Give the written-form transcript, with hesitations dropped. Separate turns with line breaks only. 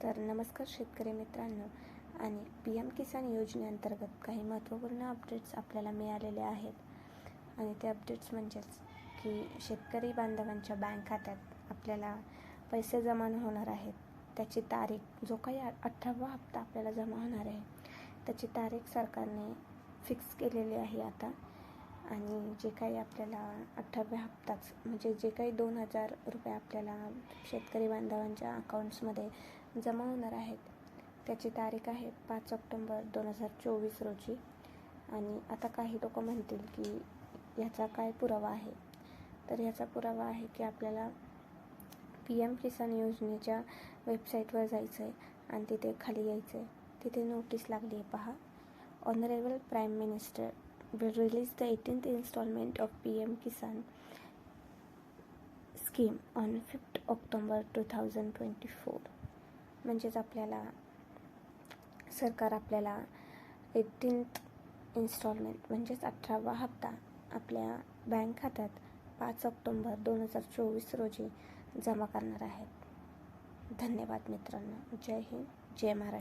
तर नमस्कार शेतकरी मित्रांनो, आणि PM किसान योजनेअंतर्गत काही महत्त्वपूर्ण अपडेट्स आपल्याला मिळालेले आहेत. आणि ते अपडेट्स म्हणजेच की शेतकरी बांधवांच्या बँक खात्यात आपल्याला पैसे जमा होणार आहेत. त्याची तारीख, जो काही 18वा हप्ता आपल्याला जमा होणार आहे त्याची तारीख सरकारने फिक्स केलेली आहे आता. आणि जे काही आपल्याला 18व्या हप्ताच म्हणजे जे काही 2000 रुपये आपल्याला शेतकरी बांधवांच्या अकाउंट्समध्ये जमा होणार आहेत त्याची तारीख आहे 5 ऑक्टोबर 2024 रोजी. आणि आता काही लोक म्हणतील की ह्याचा काय पुरावा आहे, तर ह्याचा पुरावा आहे की आपल्याला PM किसान योजनेच्या वेबसाईटवर जायचं आहे आणि तिथे खाली यायचं आहे. तिथे नोटीस लागली आहे पहा. Honourable prime minister will release the 18th installment of PM Kisan scheme on 5th October 2024. म्हणजेच आपल्याला सरकार आपल्याला 18th इन्स्टॉलमेंट म्हणजेच 18वा हप्ता आपल्या बँक खात्यात 5 ऑक्टोबर 2024 रोजी जमा करणार आहेत. धन्यवाद मित्रांनो. जय हिंद, जय महाराष्ट्र.